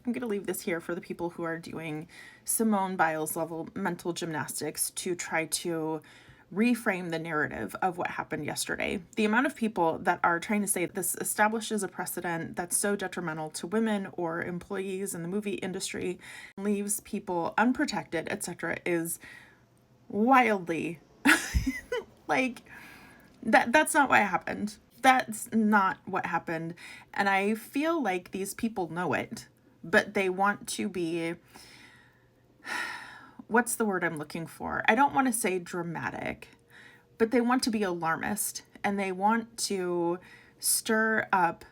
I'm going to leave this here for the people who are doing Simone Biles level mental gymnastics to try to reframe the narrative of what happened yesterday. The amount of people that are trying to say this establishes a precedent that's so detrimental to women or employees in the movie industry, leaves people unprotected, etc., is wildly like that's not what happened. That's not what happened. And I feel like these people know it, but they want to be, what's the word I'm looking for? I don't want to say dramatic, but they want to be alarmist and they want to stir up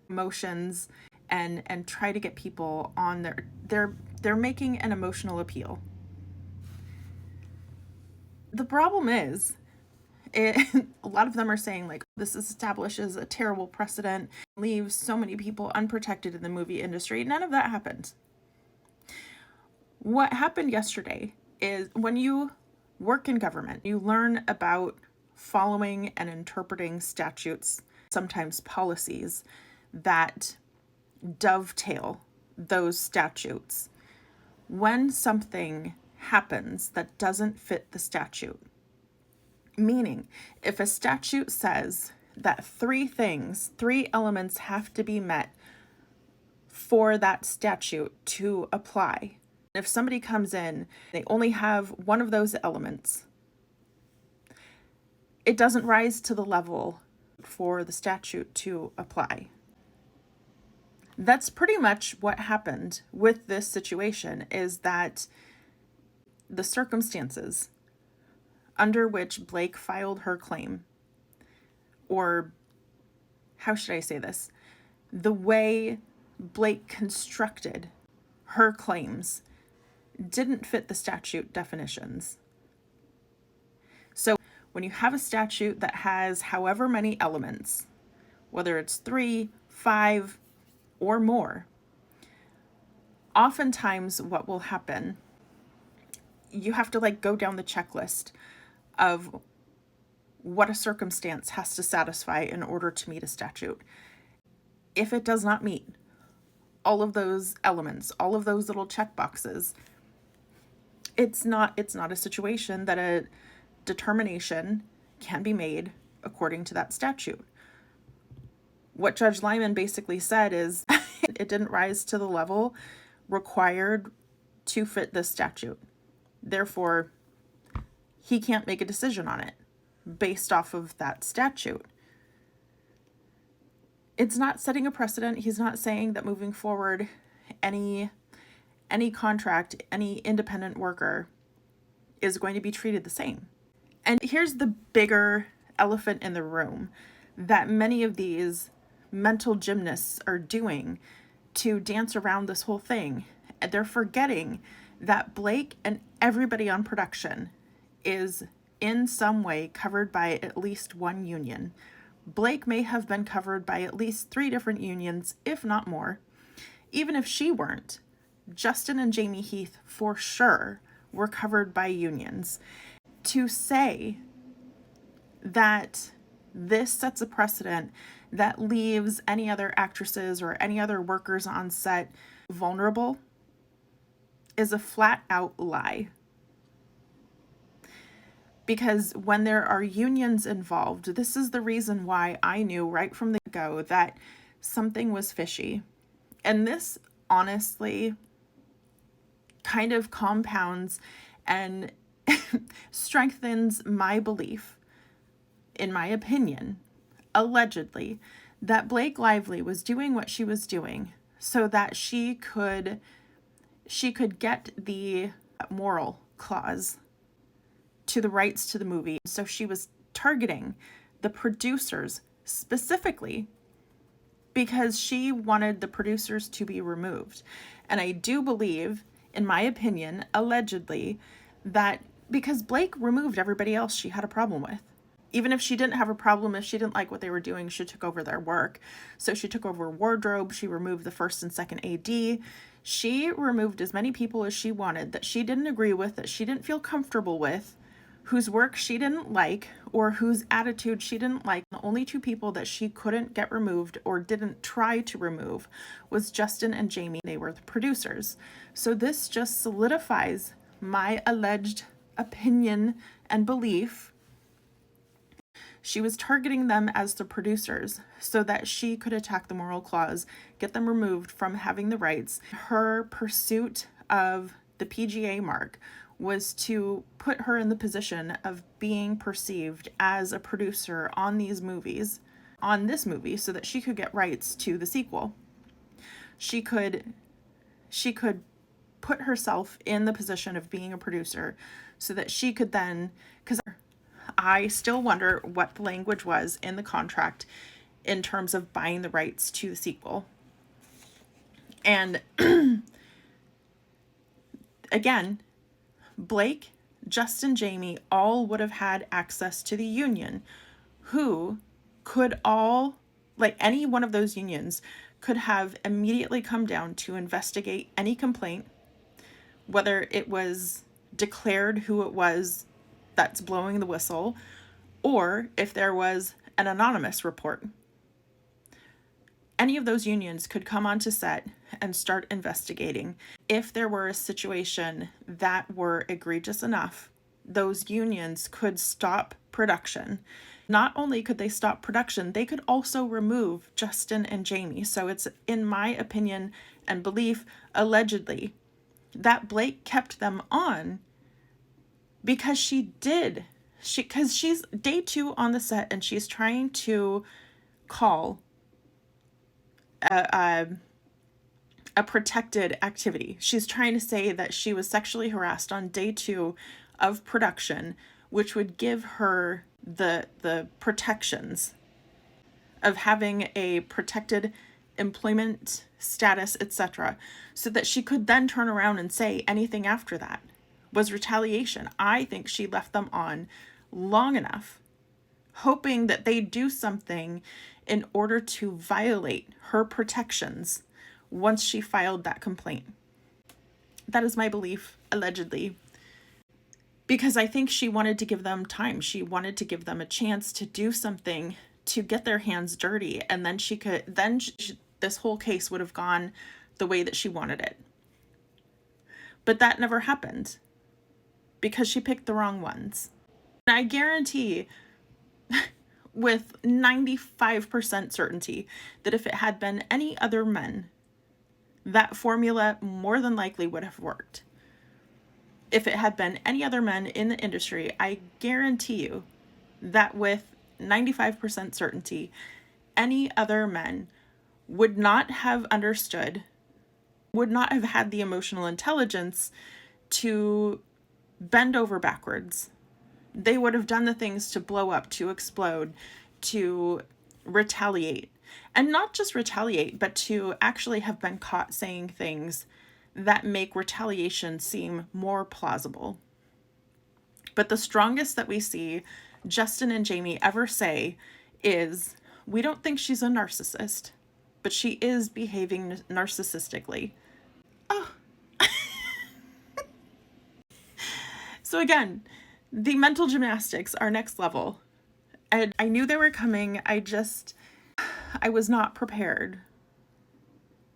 emotions and try to get people on they're making an emotional appeal. The problem is, a lot of them are saying like this establishes a terrible precedent, leaves so many people unprotected in the movie industry. None of that happened. What happened yesterday is when you work in government, you learn about following and interpreting statutes, sometimes policies that dovetail those statutes. When something happens that doesn't fit the statute, meaning, if a statute says that three elements have to be met for that statute to apply, if somebody comes in, they only have one of those elements, it doesn't rise to the level for the statute to apply. That's pretty much what happened with this situation, is that the circumstances under which Blake filed her claim, or how should I say this? The way Blake constructed her claims didn't fit the statute definitions. So when you have a statute that has however many elements, whether it's 3, 5, or more, oftentimes what will happen, you have to go down the checklist of what a circumstance has to satisfy in order to meet a statute. If it does not meet all of those elements, all of those little check boxes, it's not a situation that a determination can be made according to that statute. What Judge Liman basically said is it didn't rise to the level required to fit this statute. Therefore, he can't make a decision on it based off of that statute. It's not setting a precedent. He's not saying that moving forward, any contract, any independent worker is going to be treated the same. And here's the bigger elephant in the room that many of these mental gymnasts are doing to dance around this whole thing. They're forgetting that Blake and everybody on production is in some way covered by at least one union. Blake may have been covered by at least 3 different unions, if not more. Even if she weren't, Justin and Jamie Heath for sure were covered by unions. To say that this sets a precedent that leaves any other actresses or any other workers on set vulnerable is a flat out lie. Because when there are unions involved, this is the reason why I knew right from the go that something was fishy. And this honestly kind of compounds and strengthens my belief, in my opinion, allegedly, that Blake Lively was doing what she was doing so that she could get the moral clause to the rights to the movie. So she was targeting the producers specifically because she wanted the producers to be removed. And I do believe, in my opinion, allegedly, that because Blake removed everybody else she had a problem with. Even if she didn't have a problem, if she didn't like what they were doing, she took over their work. So she took over wardrobe, she removed the first and second AD. She removed as many people as she wanted that she didn't agree with, that she didn't feel comfortable with, whose work she didn't like or whose attitude she didn't like. The only two people that she couldn't get removed or didn't try to remove was Justin and Jamie. They were the producers. So this just solidifies my alleged opinion and belief. She was targeting them as the producers so that she could attack the moral clause, get them removed from having the rights. Her pursuit of the PGA mark was to put her in the position of being perceived as a producer on these movies, on this movie, so that she could get rights to the sequel. She could put herself in the position of being a producer so that she could then, because I still wonder what the language was in the contract in terms of buying the rights to the sequel. And again, Blake, Justin, Jamie all would have had access to the union, who could all, like any one of those unions, could have immediately come down to investigate any complaint, whether it was declared who it was that's blowing the whistle, or if there was an anonymous report. Any of those unions could come onto set and start investigating. If there were a situation that were egregious enough, those unions could stop production. Not only could they stop production, they could also remove Justin and Jamie. So it's, in my opinion and belief, allegedly, that Blake kept them on because because she's day 2 on the set and she's trying to call a protected activity. She's trying to say that she was sexually harassed on day 2 of production, which would give her the protections of having a protected employment status, etc., so that she could then turn around and say anything after that was retaliation. I think she left them on long enough, hoping that they'd do something in order to violate her protections once she filed that complaint. That is my belief, allegedly, because I think she wanted to give them time. She wanted to give them a chance to do something to get their hands dirty, and then this whole case would have gone the way that she wanted it. But that never happened because she picked the wrong ones. And I guarantee with 95% certainty that if it had been any other men, that formula more than likely would have worked. If it had been any other men in the industry, I guarantee you that with 95% certainty, any other men would not have understood, would not have had the emotional intelligence to bend over backwards. They would have done the things to blow up, to explode, to retaliate. And not just retaliate, but to actually have been caught saying things that make retaliation seem more plausible. But the strongest that we see Justin and Jamie ever say is, we don't think she's a narcissist, but she is behaving narcissistically. Oh. So again, the mental gymnastics are next level. And I knew they were coming. I was not prepared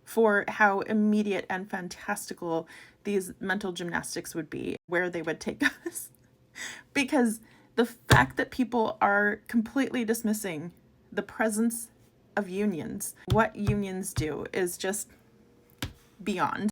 for how immediate and fantastical these mental gymnastics would be, where they would take us. Because the fact that people are completely dismissing the presence of unions, what unions do, is just beyond.